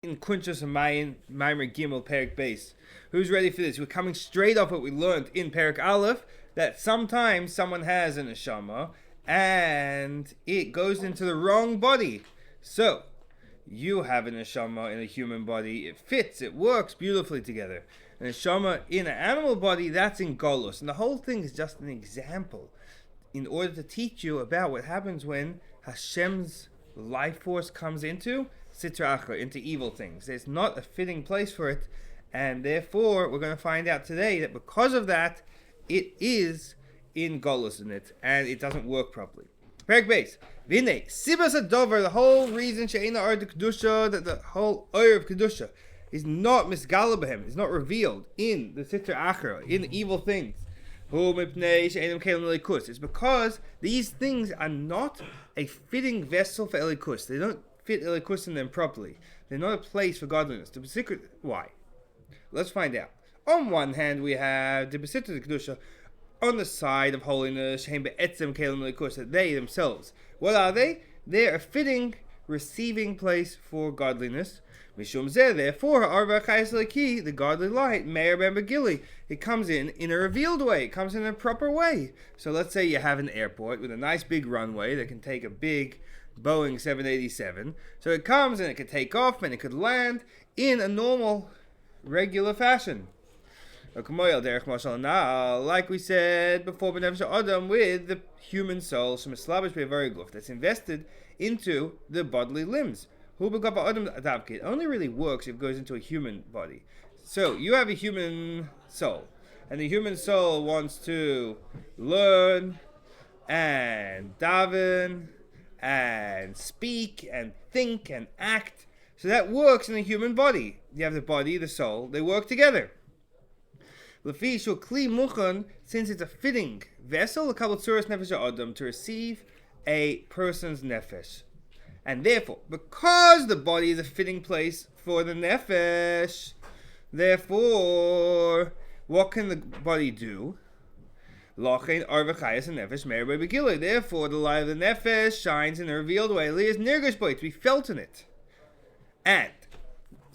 In Kuntres Umaayan, Maamar Gimel Perik Base. Who's ready for this? We're coming straight off what we learned in Perik Aleph, that sometimes someone has a neshamah and it goes into the wrong body. So, you have a neshamah in a human body, it fits, it works beautifully together. A neshamah in an animal body, that's in golus. And the whole thing is just an example in order to teach you about what happens when Hashem's life force comes into Sitra Achra, into evil things. There's not a fitting place for it, and therefore we're going to find out today that because of that, it is in Golus in it, and it doesn't work properly. Perik base. Vine, Sibas Adover, the whole reason Shechinah are the Kedusha, that the whole oil of Kedusha is not misgalabahem, is not revealed in the Sitra Achra, in the evil things. It's because these things are not a fitting vessel for Elikus. They don't fit Elikus in them properly. They're not a place for godliness. The secret, why? Let's find out. On one hand, we have the Besittas Kedusha on the side of holiness, that they themselves. What are they? They're a fitting, receiving place for godliness. Mishum Zeh, therefore, the godly light, Meir ben Begili, it comes in a revealed way. It comes in a proper way. So let's say you have an airport with a nice big runway that can take a big Boeing 787. So it comes and it could take off and it could land in a normal, regular fashion. Now, like we said before, with the human soul, that's invested into the bodily limbs. It only really works if it goes into a human body. So you have a human soul, and the human soul wants to learn and daven and speak and think and act. So that works in the human body. You have the body, the soul, they work together. Since it's a fitting vessel, to receive a person's nefesh. And therefore, because the body is a fitting place for the nefesh, therefore, what can the body do? Therefore, the light of the nefesh shines in a revealed way. To be felt in it. And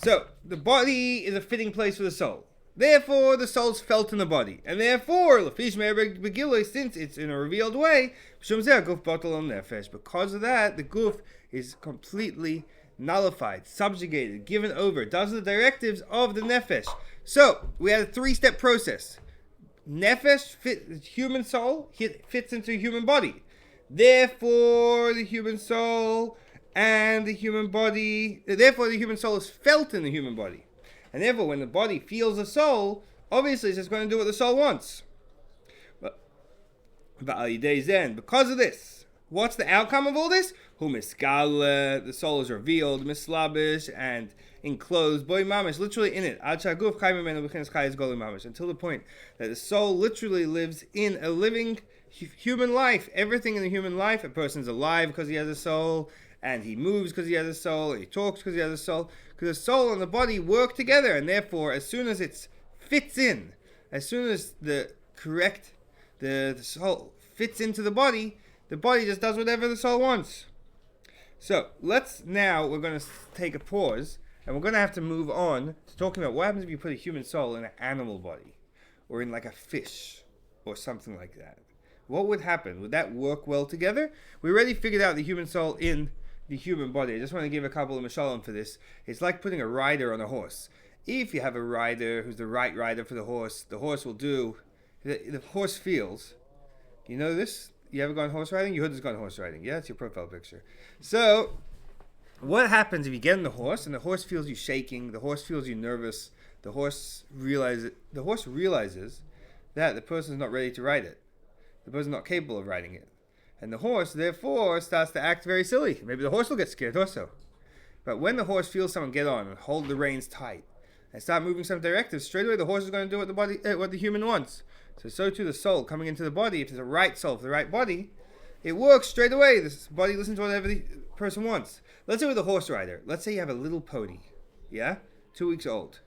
so the body is a fitting place for the soul. Therefore, the soul's felt in the body. And therefore, since it's in a revealed way, because of that, the guf is completely nullified, subjugated, given over, does the directives of the nefesh. So, we had a 3-step process. Nefesh, human soul, fits into a human body. Therefore, the human soul and the human body, therefore the human soul is felt in the human body. And therefore, when the body feels the soul, obviously it's just going to do what the soul wants. But because of this, what's the outcome of all this? The soul is revealed, mislabish, and enclosed, boy mamish, literally in it. Until the point that the soul literally lives in a living human life. Everything in the human life, a person's alive because he has a soul, and he moves because he has a soul, and he talks because he has a soul, because the soul and the body work together, and therefore, as soon as it fits in, as soon as the soul fits into the body just does whatever the soul wants. So, we're going to take a pause, and we're going to have to move on to talking about what happens if you put a human soul in an animal body, or in like a fish, or something like that. What would happen? Would that work well together? We already figured out the human soul in the human body. I just want to give a couple of mashalim for this. It's like putting a rider on a horse. If you have a rider who's the right rider for the horse will do, the horse feels. You know this? You ever gone horse riding? Yehuda's gone horse riding. Yeah, it's your profile picture. So, what happens if you get on the horse and the horse feels you shaking, the horse feels you nervous, the horse realizes that the person's not ready to ride it. The person's not capable of riding it. And the horse, therefore, starts to act very silly. Maybe the horse will get scared also. But when the horse feels someone get on and hold the reins tight and start moving some directives, straight away the horse is going to do what the human wants. So too the soul coming into the body, if there's a right soul for the right body, it works straight away. This body listens to whatever the person wants. Let's say with a horse rider. Let's say you have a little pony, 2 weeks old.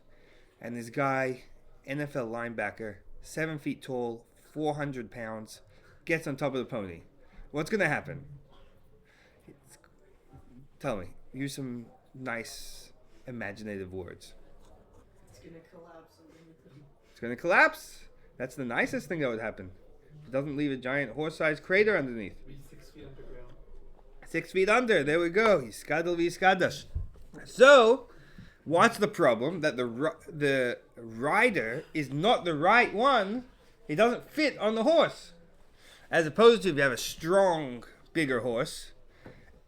And this guy, NFL linebacker, 7 feet tall, 400 pounds, gets on top of the pony. What's going to happen? Tell me. Use some nice imaginative words. It's gonna collapse underneath him. It's going to collapse. That's the nicest thing that would happen. It doesn't leave a giant horse-sized crater underneath. Be 6 feet underground. 6 feet under. There we go. Yiskadel v'yiskadash. So, what's the problem? That the rider is not the right one. He doesn't fit on the horse. As opposed to if you have a strong, bigger horse,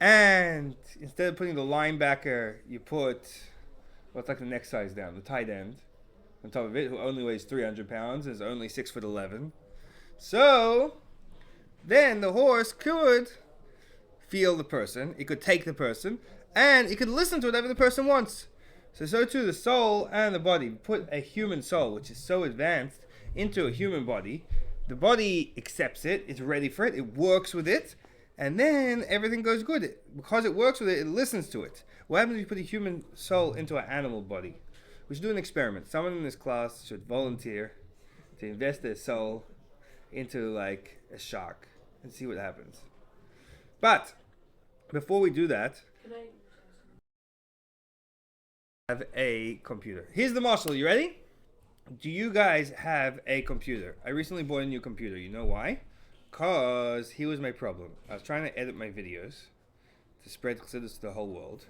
and instead of putting the linebacker, you put what's like the next size down, the tight end, on top of it, who only weighs 300 pounds, is only 6'11". So then the horse could feel the person, it could take the person, and it could listen to whatever the person wants. So too the soul and the body. Put a human soul, which is so advanced, into a human body. The body accepts it, it's ready for it, it works with it, and then everything goes good. Because it works with it, it listens to it. What happens if you put a human soul into an animal body? We should do an experiment. Someone in this class should volunteer to invest their soul into like a shark and see what happens. But before we do that, Can I? have a computer. Here's the marshal. You ready? Do you guys have a computer? I recently bought a new computer. You know why? Because here was my problem. I was trying to edit my videos to spread chassidus to the whole world.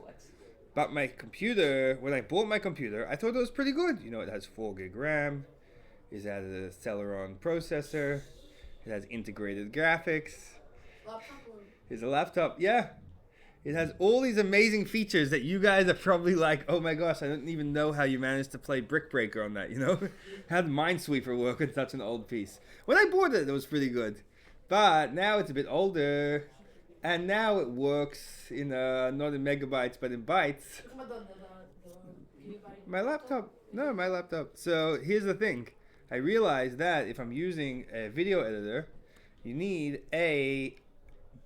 But my computer, when I bought my computer, I thought it was pretty good. You know, it has 4 gig RAM. It has a Celeron processor. It has integrated graphics. Laptop or? It's a laptop, yeah. It has all these amazing features that you guys are probably like, oh my gosh, I don't even know how you managed to play Brick Breaker on that, you know? How did Minesweeper work on such an old piece? When I bought it, it was pretty good. But now it's a bit older, and now it works in, not in megabytes, but in bytes. My laptop. No, my laptop. So here's the thing. I realized that if I'm using a video editor, you need a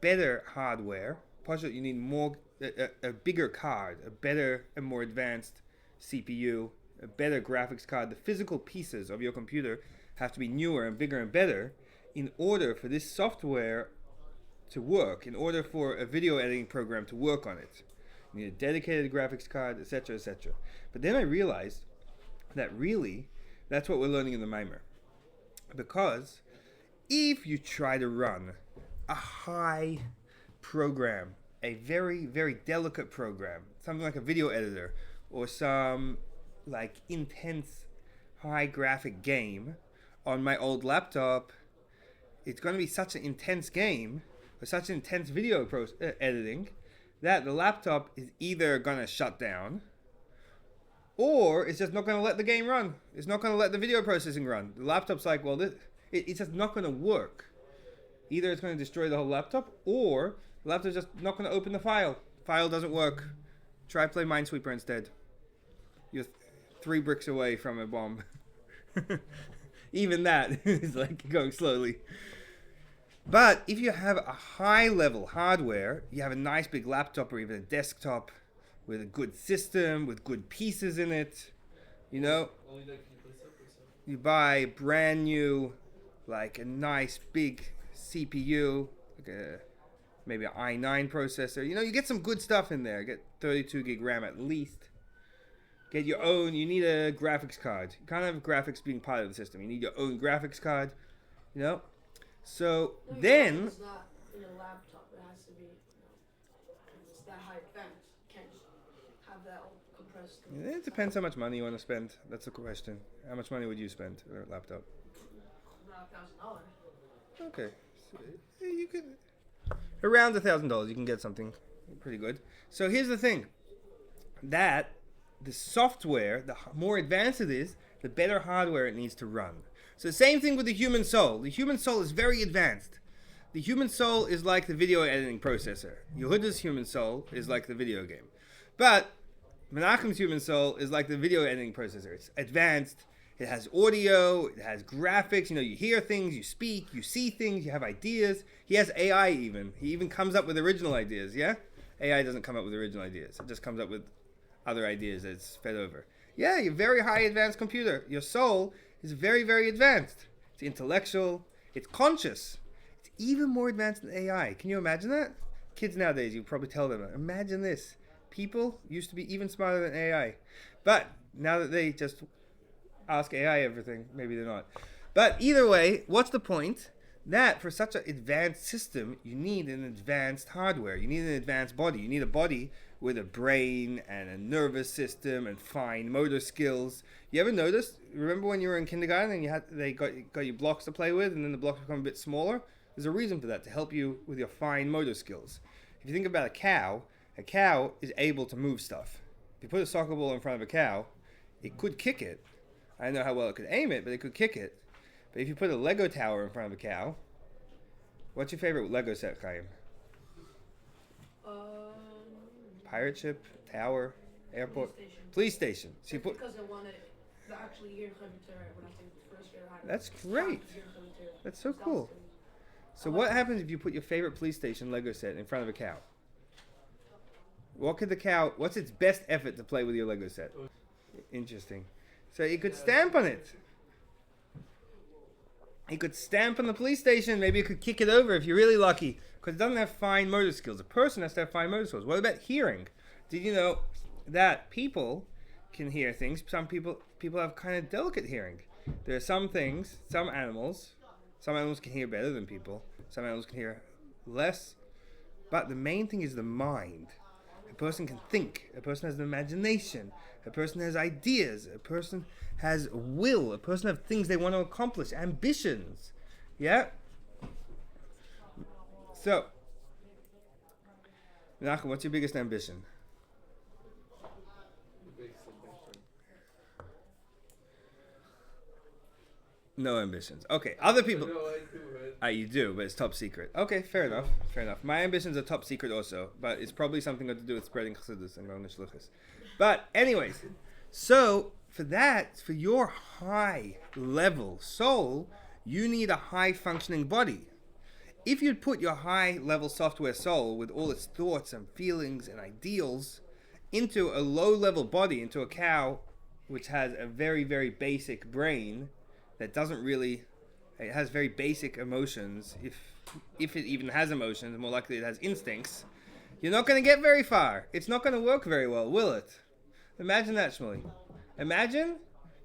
better hardware. You need a bigger card, a better and more advanced CPU, a better graphics card. The physical pieces of your computer have to be newer and bigger and better in order for this software to work, in order for a video editing program to work on it. You need a dedicated graphics card, etc., etc. But then I realized that really, that's what we're learning in the Maamer. Because if you try to run a high program, a very, very delicate program, something like a video editor, or some like intense high graphic game on my old laptop, it's going to be such an intense game, or such intense video editing, that the laptop is either going to shut down, or it's just not going to let the game run. It's not going to let the video processing run. The laptop's like, well, it's just not going to work. Either it's going to destroy the whole laptop, or the laptop's just not going to open the file. File doesn't work. Try play Minesweeper instead. You're 3 bricks away from a bomb. Even that is like going slowly. But if you have a high level hardware, you have a nice big laptop or even a desktop with a good system, with good pieces in it, you know, you buy a brand new, like a nice big CPU, like maybe an i9 processor, you know, you get some good stuff in there. Get 32 gig RAM at least. Get your own, you need a graphics card. You can't have graphics being part of the system. You need your own graphics card, you know. So No, then it's not in a laptop. It has to be, it's that high advanced. You can't just have that all compressed. it depends how much money you want to spend. That's the question. How much money would you spend on a laptop? About $1,000. Okay, so you could around $1,000. You can get something pretty good. So here's the thing: that the software, the more advanced it is, the better hardware it needs to run. So the same thing with the human soul. The human soul is very advanced. The human soul is like the video editing processor. Yehuda's human soul is like the video game. But Menachem's human soul is like the video editing processor. It's advanced. It has audio. It has graphics. You know, you hear things, you speak, you see things, you have ideas. He has AI even. He even comes up with original ideas, yeah? AI doesn't come up with original ideas. It just comes up with other ideas that's fed over. Yeah, you're very high advanced computer. Your soul is very, very advanced. It's intellectual. It's conscious. It's even more advanced than AI. Can you imagine that? Kids nowadays, you probably tell them, imagine this. people used to be even smarter than AI. But now that they just ask AI everything, maybe they're not. But either way, what's the point? That for such an advanced system, you need an advanced hardware. You need an advanced body. You need a body with a brain and a nervous system and fine motor skills. You ever notice? Remember when you were in kindergarten and they got you blocks to play with, and then the blocks become a bit smaller? There's a reason for that, to help you with your fine motor skills. If you think about a cow is able to move stuff. If you put a soccer ball in front of a cow, it could kick it. I don't know how well it could aim it, but it could kick it. But if you put a Lego tower in front of a cow, what's your favorite Lego set, Chaim? Pirate ship, tower, airport, police station. So you put. Because I wanted to actually hear when I think first year. That's great. That's so cool. So what happens if you put your favorite police station Lego set in front of a cow? What's its best effort to play with your Lego set? Interesting. So you could stamp on it. He could stamp on the police station. Maybe you could kick it over if you're really lucky, because it doesn't have fine motor skills. A person has to have fine motor skills. What about hearing? Did you know that people can hear things? Some people have kind of delicate hearing. There are some animals can hear better than people. Some animals can hear less. But the main thing is the mind. A person can think. A person has an imagination. A person has ideas. A person has will. A person has things they want to accomplish. Ambitions. Yeah? So, Menachem, what's your biggest ambition? No ambitions. Okay, other people. No, I do it. You do, but it's top secret. Okay, fair enough. My ambitions are top secret also, but it's probably something got to do with spreading chassidus and going to shluchos. But anyways, so for your high level soul, you need a high functioning body. If you'd put your high level software soul with all its thoughts and feelings and ideals into a low level body, into a cow which has a very, very basic brain that doesn't really, it has very basic emotions, if it even has emotions, more likely it has instincts, you're not going to get very far. It's not going to work very well, will it? Imagine that, Shmuley. Imagine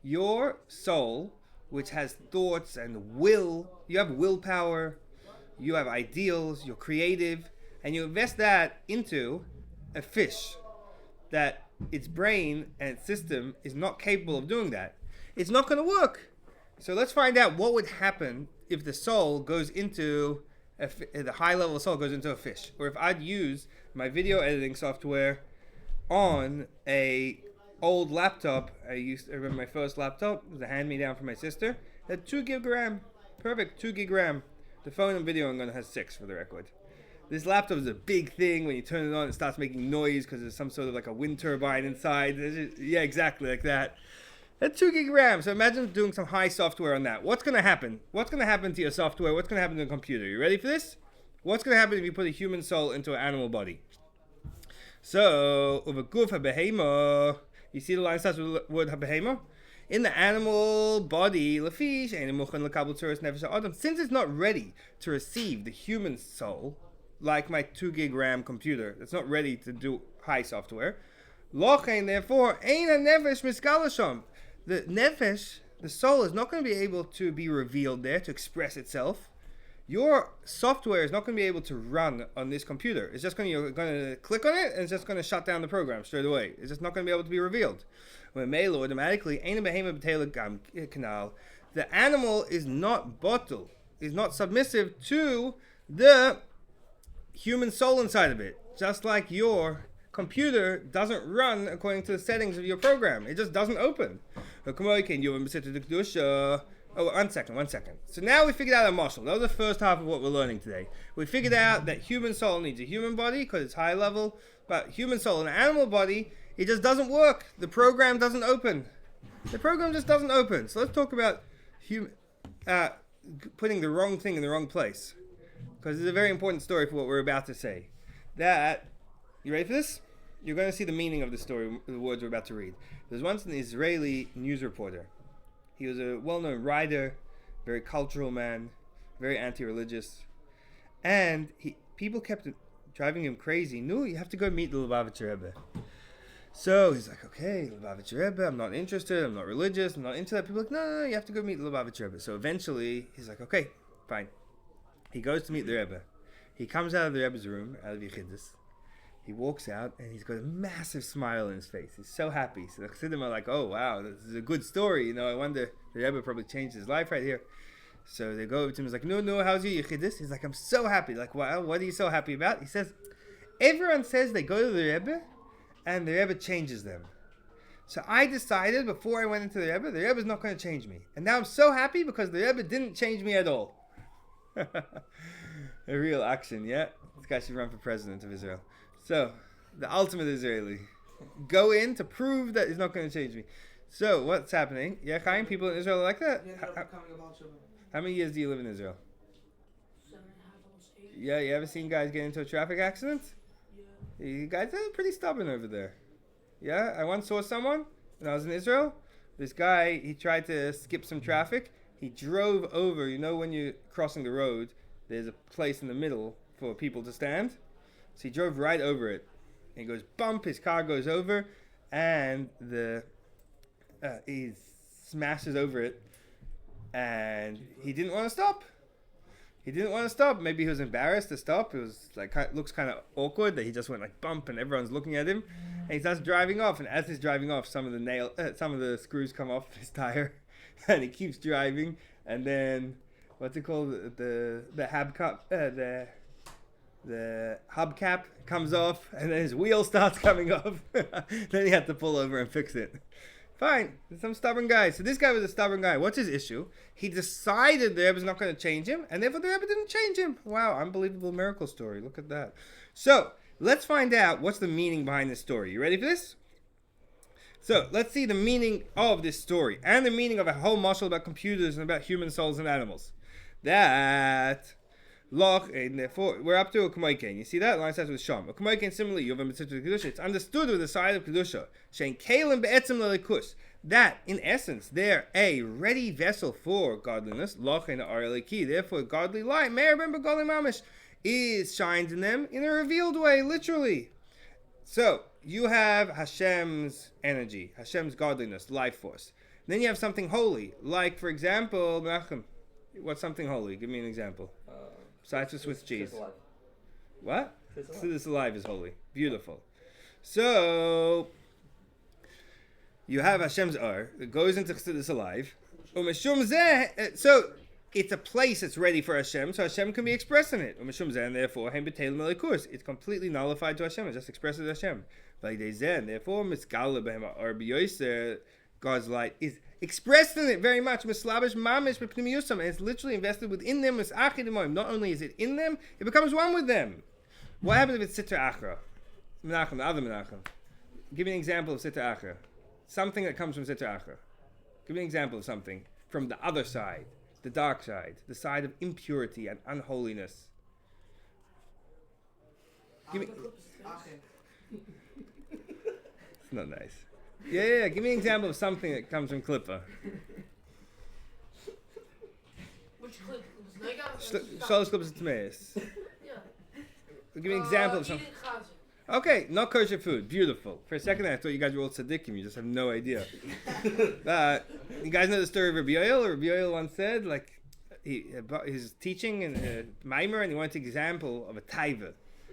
your soul, which has thoughts and will. You have willpower, you have ideals, you're creative, and you invest that into a fish that its brain and its system is not capable of doing that. It's not going to work. So let's find out what would happen if the soul goes into the high level soul goes into a fish, or if I'd use my video editing software on a old laptop. I remember my first laptop was a hand me down from my sister. It had 2 gig RAM, perfect 2 gig RAM. The phone and video I'm gonna have 6 for the record. This laptop is a big thing. When you turn it on, it starts making noise because there's some sort of like a wind turbine inside. Yeah, exactly like that. That's 2 gig RAM. So imagine doing some high software on that. What's going to happen? What's going to happen to your software? What's going to happen to the computer? You ready for this? What's going to happen if you put a human soul into an animal body? So, uvaguf habehema. You see the line starts with the word habehema? In the animal body, lafish, since it's not ready to receive the human soul, like my 2 gig RAM computer, it's not ready to do high software. Lochein, therefore, ein nefesh miskalasham. The nefesh, the soul, is not going to be able to be revealed there, to express itself. Your software is not going to be able to run on this computer. It's just you're going to click on it, and it's just going to shut down the program straight away. It's just not going to be able to be revealed. When Melo automatically, the animal is not bottle, is not submissive to the human soul inside of it. Just like your computer doesn't run according to the settings of your program. It just doesn't open. Oh, one second. So now we figured out a marshal. That was the first half of what we're learning today. We figured out that human soul needs a human body because it's high level, but human soul in an animal body, it just doesn't work. The program doesn't open. The program just doesn't open. So let's talk about putting the wrong thing in the wrong place, because it's a very important story for what we're about to say. You ready for this? You're going to see the meaning of the story, the words we're about to read. There's once an Israeli news reporter. He was a well-known writer, very cultural man, very anti-religious. And people kept driving him crazy. No, you have to go meet the Lubavitcher Rebbe. So he's like, okay, Lubavitcher Rebbe, I'm not interested, I'm not religious, I'm not into that. People are like, no, you have to go meet the Lubavitcher Rebbe. So eventually, he's like, okay, fine. He goes to meet the Rebbe. He comes out of the Rebbe's room, out of Yechidus. He walks out, and he's got a massive smile on his face. He's so happy. So the Chassidim are like, oh, wow, this is a good story. I wonder, the Rebbe probably changed his life right here. So they go over to him, he's like, no, how's your Yechidus? He's like, I'm so happy. Like, wow, what are you so happy about? He says, everyone says they go to the Rebbe, and the Rebbe changes them. So I decided before I went into the Rebbe's not going to change me. And now I'm so happy because the Rebbe didn't change me at all. A real action, yeah? This guy should run for president of Israel. So, the ultimate Israeli. Go in to prove that he's not going to change me. So, what's happening? Yeah, Chaim, people in Israel are like that? How many years do you live in Israel? 7.5, almost 8. Yeah, you ever seen guys get into a traffic accident? Yeah. You guys are pretty stubborn over there. Yeah, I once saw someone when I was in Israel. This guy, he tried to skip some traffic. He drove over, when you're crossing the road, there's a place in the middle for people to stand. So he drove right over it. And he goes bump, his car goes over, and he smashes over it. And he didn't want to stop. Maybe he was embarrassed to stop. It was looks kind of awkward that he just went like bump and everyone's looking at him. And he starts driving off. And as he's driving off, some of the screws come off his tire. And he keeps driving. And then, what's it called? The hubcap comes off. And then his wheel starts coming off. Then he had to pull over and fix it. Fine, there's some stubborn guy. So this guy was a stubborn guy. What's his issue? He decided the Rebbe's not going to change him, and therefore the Rebbe didn't change him. Wow, unbelievable miracle story. Look at that. So, let's find out what's the meaning behind this story. You ready for this? So, let's see the meaning of this story, and the meaning of a whole mashal about computers and about human souls and animals. That... Loch, and therefore, we're up to a Kumoiken. You see that? Line starts with Sham. A Kumoiken, similarly, you have a mitzvah to Kedusha. It's understood with the side of Kedusha. Shein Kalim be'etzem lelikus. That, in essence, they're a ready vessel for godliness. Loch and Areliki. Therefore, godly light, may remember godly mamish, shines in them in a revealed way, literally. So, you have Hashem's energy, Hashem's godliness, life force. Then you have something holy, like, for example, Menachem. What's something holy? Give me an example. Besides the Swiss cheese. What? Chassidus alive is holy. Beautiful. So, you have Hashem's Ar that goes into Chassidus alive. So, it's a place that's ready for Hashem, so Hashem can be expressed in it. And therefore, it's completely nullified to Hashem. It just expresses Hashem. And therefore, God's light is expressed in it very much. And it's literally invested within them. Not only is it in them, it becomes one with them. What happens if it's Sitra Achra? Menachem, the other Menachem. Give me an example of Sitra Achra. Something that comes from Sitra Achra. Give me an example of something from the other side, the dark side, the side of impurity and unholiness. Give me. It's not nice. Yeah. Give me an example of something that comes from Klippa. Which Klippa? Shalosh Klippas Tmeis. Yeah. Give me an example of something. Okay, not kosher food. Beautiful. For a second, I thought you guys were all tzaddikim. You just have no idea. You guys know the story of Rebbe Yoel? Rebbe Yoel once said, he's teaching in Maamar, and he wanted an example of a taiva,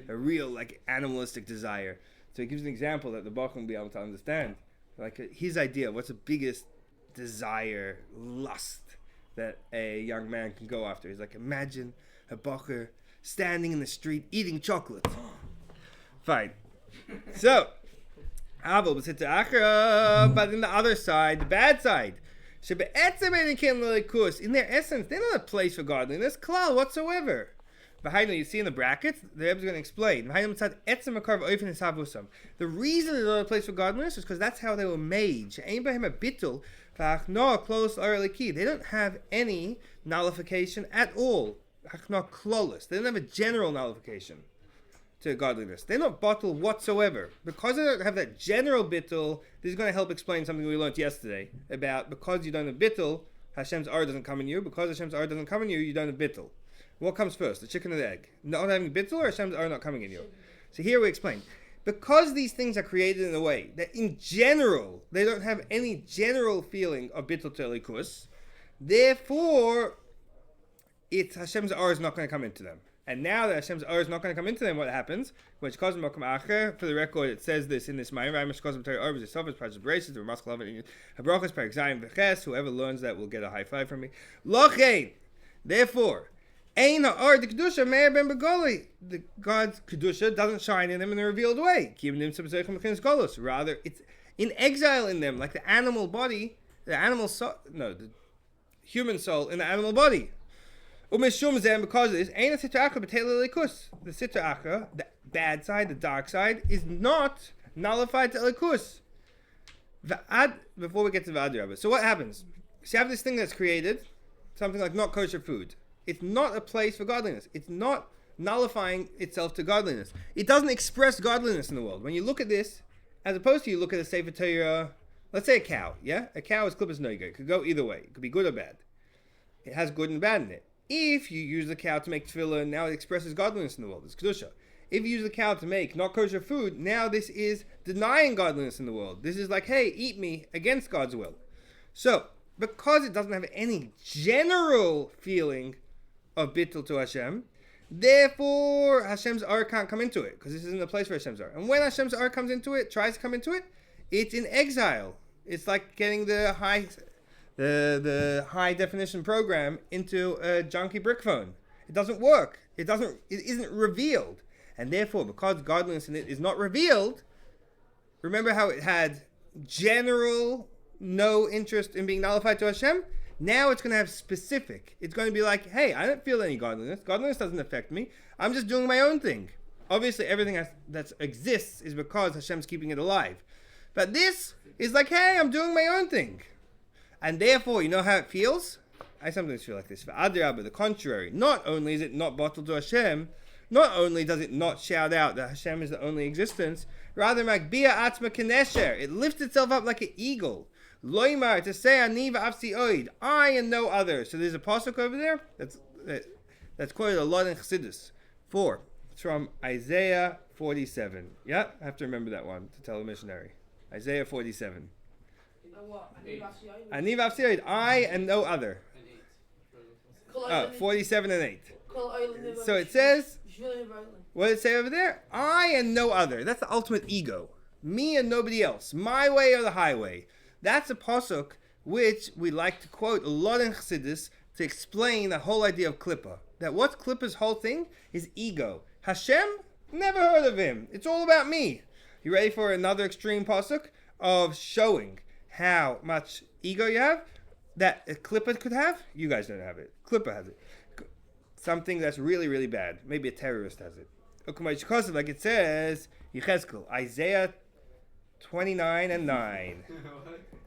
a real, animalistic desire. So he gives an example that the Bachman will be able to understand. His idea, what's the biggest desire, lust that a young man can go after? He's like, imagine a bacher standing in the street eating chocolate. Fine. So, but in the other side, the bad side, in their essence, they're not a place for godliness, klal whatsoever. You see in the brackets, the Rebbe is going to explain. The reason there's not a place for godliness is because that's how they were made. They don't have any nullification at all. They don't have a general nullification to godliness. They're not bottle whatsoever. Because they don't have that general bittul, this is going to help explain something we learned yesterday about because you don't have bittul, Hashem's Ar doesn't come in you. Because Hashem's Ar doesn't come in you, you don't have bittul. What comes first, the chicken or the egg? Not having bittul or Hashem's Ar not coming in you? So here we explain. because these things are created in a way that in general, they don't have any general feeling of bittul to elikus, therefore, Hashem's Or is not going to come into them. And now that Hashem's Or is not going to come into them, what happens? Which causes Makom Acher. For the record, it says this in this Ma'ir. Whoever learns that will get a high five from me. Lochein. Therefore, Ein Ha'or the Kedusha Meir Ben Begoli. The God's Kedusha doesn't shine in them in a revealed way. Rather, it's in exile in them, like the animal body, the human soul in the animal body. Because of this, the sitra achra, the bad side, the dark side, is not nullified to elikus. Before we get to the Adrabah, so what happens? So you have this thing that's created, something like not kosher food. It's not a place for godliness. It's not nullifying itself to godliness. It doesn't express godliness in the world. When you look at this, as opposed to you look at a Sefer Torah, let's say a cow, yeah? A cow is klippus noiga. It could go either way. It could be good or bad. It has good and bad in it. If you use the cow to make tefillah, now it expresses godliness in the world. It's kedusha. If you use the cow to make not kosher food, now this is denying godliness in the world. This is like, hey, eat me against God's will. So, because it doesn't have any general feeling of bittul to Hashem, therefore Hashem's Or can't come into it, because this isn't the place for Hashem's Or. And when Hashem's Or comes into it, tries to come into it, it's in exile. It's like getting the high definition program into a junky brick phone. It doesn't work. It isn't revealed. And therefore, because godliness in it is not revealed, remember how it had general no interest in being nullified to Hashem? Now it's going to have specific. It's going to be like, hey, I don't feel any godliness. Godliness doesn't affect me. I'm just doing my own thing. Obviously, everything that exists is because Hashem's keeping it alive. But this is like, hey, I'm doing my own thing. And therefore, you know how it feels? I sometimes feel like this. For Adrabah, the contrary. Not only is it not bottled to Hashem, not only does it not shout out that Hashem is the only existence, rather, Magbia Atzma Kenesher, it lifts itself up like an eagle. Loimar, to say, Ani v'afsi oid, I and no other. So there's a pasuk over there that's quoted a lot in Chassidus. 4. It's from Isaiah 47. Yeah, I have to remember that one to tell the missionary. Isaiah 47. Ani v'afsi oid, I and no other. 47 and 8. So it says, what did it say over there? I and no other. That's the ultimate ego. Me and nobody else. My way or the highway. That's a pasuk which we like to quote a lot in Chassidus to explain the whole idea of Klippa. That what's Klippa's whole thing is ego. Hashem? Never heard of him. It's all about me. You ready for another extreme pasuk of showing how much ego you have? That a Klippa could have? You guys don't have it. Klippa has it. Something that's really, really bad. Maybe a terrorist has it. Like it says, Yechezkel, Isaiah 29 and 9.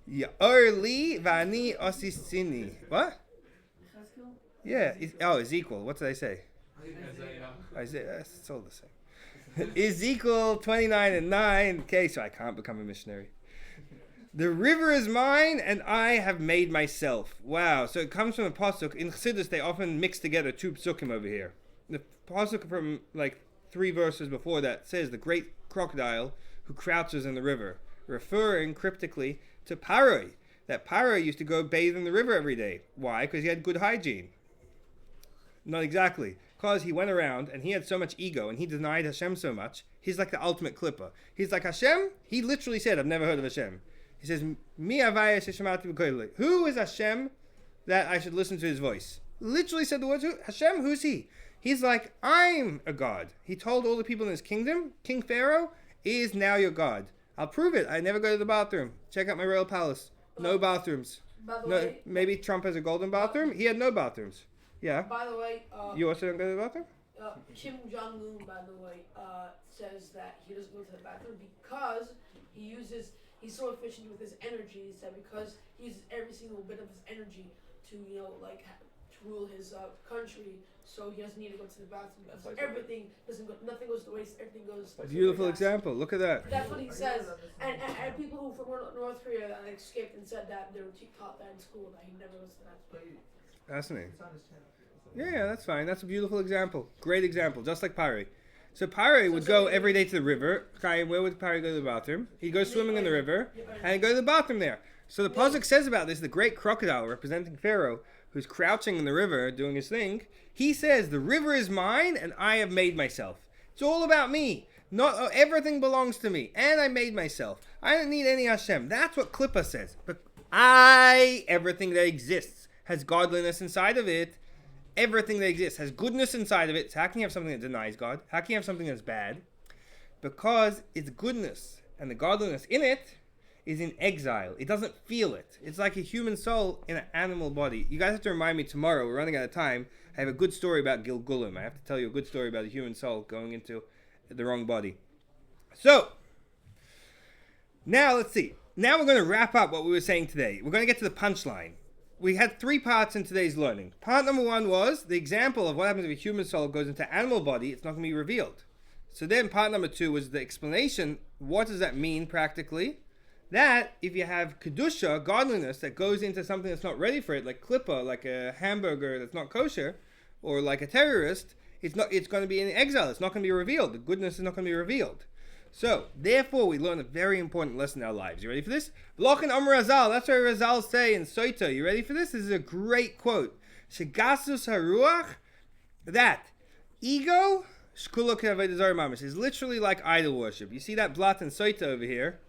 Ya'orli vani osisini. What? Yeah. Ezekiel. What did I say? Isaiah. It's all the same. Ezekiel 29 and 9. Okay, so I can't become a missionary. The river is mine, and I have made myself. Wow. So it comes from a pasuk. In Chassidus, they often mix together two psukim over here. The pasuk from like 3 verses before that says the great crocodile who crouches in the river, referring cryptically to Paroi. That Paroi used to go bathe in the river every day. Why? Because he had good hygiene. Not exactly. Because he went around and he had so much ego and he denied Hashem so much. He's like the ultimate klippa. He's like Hashem. He literally said, I've never heard of Hashem. He says, Mi avaya sheshamati b'koilei. Who is Hashem that I should listen to his voice? Literally said the words, Hashem, who's he? He's like, I'm a god. He told all the people in his kingdom, King Pharaoh is now your god. I'll prove it. I never go to the bathroom. Check out my royal palace. No bathrooms. By the way, maybe Trump has a golden bathroom. He had no bathrooms. Yeah. By the way, you also don't go to the bathroom? Kim Jong-un, by the way, says that he doesn't go to the bathroom because he's so efficient with his energy that because he uses every single bit of his energy to, to rule his country, so he doesn't need to go to the bathroom. Nothing goes to waste, everything goes to beautiful example. Look at that. That's what he says. And people who from North Korea that escaped and said that they were taught that in school, that he never goes to the bathroom. Fascinating. Yeah, that's fine. That's a beautiful example. Great example, just like Pari. So Paro would go every day to the river. Where would Paro go to the bathroom? He'd go swimming in the river and he'd go to the bathroom there. So the pasuk says about this, the great crocodile representing Pharaoh, who's crouching in the river doing his thing, he says, the river is mine and I have made myself. It's all about me. Not everything belongs to me, and I made myself. I don't need any Hashem. That's what Klippa says. But everything that exists, has godliness inside of it. Everything that exists has goodness inside of it. So how can you have something that denies God? How can you have something that's bad? Because its goodness and the godliness in it is in exile. It doesn't feel it. It's like a human soul in an animal body. You guys have to remind me tomorrow. We're running out of time. I have a good story about Gilgulim. I have to tell you a good story about a human soul going into the wrong body. So, now let's see. Now we're going to wrap up what we were saying today. We're going to get to the punchline. We had 3 parts in today's learning. Part number 1 was the example of what happens if a human soul goes into animal body. It's not going to be revealed. So then part number 2 was the explanation. What does that mean practically? That if you have kedusha, godliness, that goes into something that's not ready for it, like klippa, like a hamburger that's not kosher, or like a terrorist, it's going to be in exile. It's not going to be revealed. The goodness is not going to be revealed. So, therefore, we learn a very important lesson in our lives. You ready for this? V'lochen Amar Razal. That's what Razal say in Soita. You ready for this? This is a great quote. Shegasus haruach. That ego shkulok avodah zarah mamish is literally like idol worship. You see that blat in Soita over here.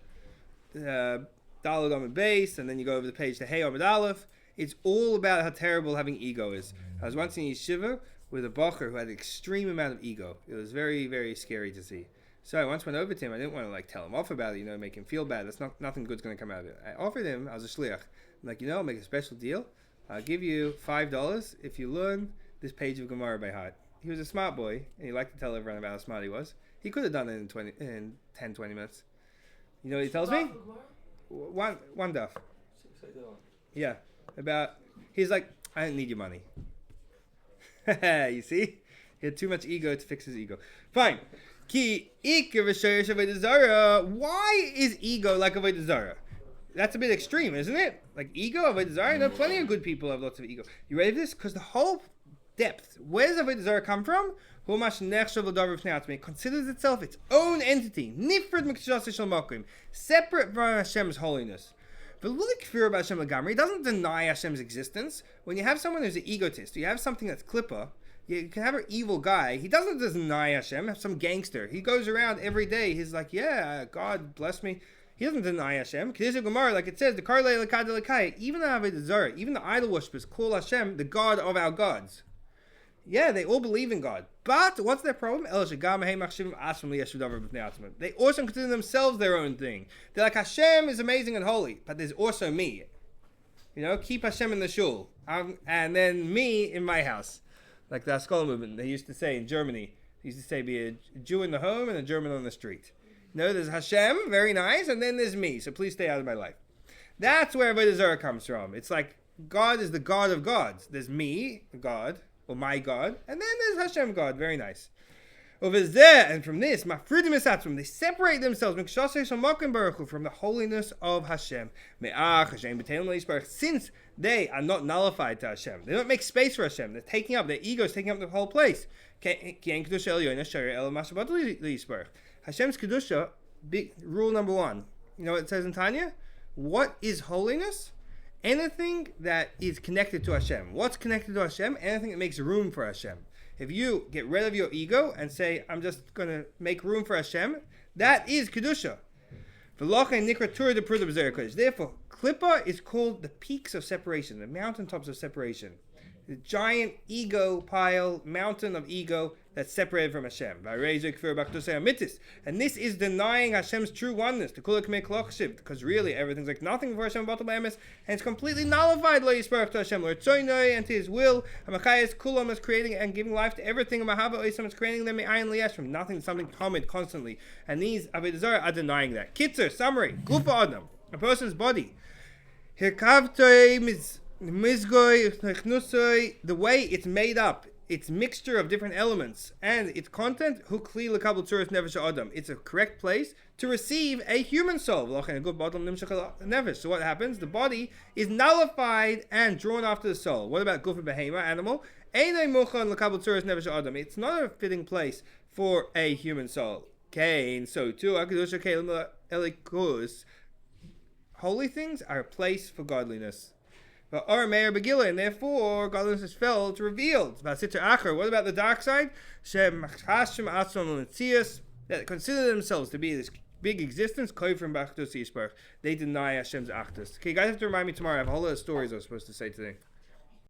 Daled Amud base, and then you go over the page to Hey Amud Aleph. It's all about how terrible having ego is. I was once in yeshiva with a bacher who had an extreme amount of ego. It was very, very scary to see. So I once went over to him. I didn't want to tell him off about it, make him feel bad. Nothing good's going to come out of it. I offered him, I was a shliach. I'm I'll make a special deal. I'll give you $5 if you learn this page of Gemara by heart. He was a smart boy, and he liked to tell everyone about how smart he was. He could have done it in 10, 20 minutes. You know what he tells me? One daf. Yeah. He's like, I don't need your money. You see? He had too much ego to fix his ego. Fine. Why is ego like avodah zarah? That's a bit extreme, isn't it? Like ego, avodah zarah? No, plenty of good people have lots of ego. You ready for this? Because the whole depth, where does avodah zarah come from? It considers itself its own entity, separate from Hashem's holiness. It doesn't deny Hashem's existence. When you have someone who's an egotist, you have something that's klippa, you can have an evil guy. He doesn't deny Hashem. Some gangster. He goes around every day. He's like, yeah, God bless me. He doesn't deny Hashem. Gemara, like it says, the even the avodah zarah, even the idol worshippers call Hashem the God of our gods. Yeah, they all believe in God. But what's their problem? They also consider themselves their own thing. They're like, Hashem is amazing and holy, but there's also me. Keep Hashem in the shul, and then me in my house. Like the Haskalah movement, they used to say in Germany, they used to say be a Jew in the home and a German on the street. There's Hashem, very nice, and then there's me, so please stay out of my life. That's where avodah zarah comes from. It's like God is the God of gods. There's me, God, or my God, and then there's Hashem, God, very nice. Over there, and from this, they separate themselves from the holiness of Hashem. Since they are not nullified to Hashem, they don't make space for Hashem. They're taking up, their ego is taking up the whole place. Hashem's kedusha, big rule number 1. You know what it says in Tanya? What is holiness? Anything that is connected to Hashem. What's connected to Hashem? Anything that makes room for Hashem. If you get rid of your ego and say, I'm just going to make room for Hashem, that is Kedusha. Therefore, Klippa is called the peaks of separation, the mountaintops of separation. The giant ego pile, mountain of ego that's separated from Hashem. And this is denying Hashem's true oneness, because really everything's like nothing for Hashem, and it's completely nullified to Hashem, and to His will. Kulam is creating and giving life to everything. Is creating them from nothing to something tamid constantly. And these avodah zarah are denying that. Kitzer, summary, gufa adam, a person's body. The way it's made up, its mixture of different elements, and its content, it's a correct place to receive a human soul. So what happens? The body is nullified and drawn after the soul. What about gufa behema, animal? It's not a fitting place for a human soul. Okay, and so too, holy things are a place for godliness. But and therefore godliness is felt revealed. What about the dark side? That consider themselves to be this big existence. They deny Hashem's achdus. Okay, you guys have to remind me tomorrow. I have a whole lot of stories I was supposed to say today.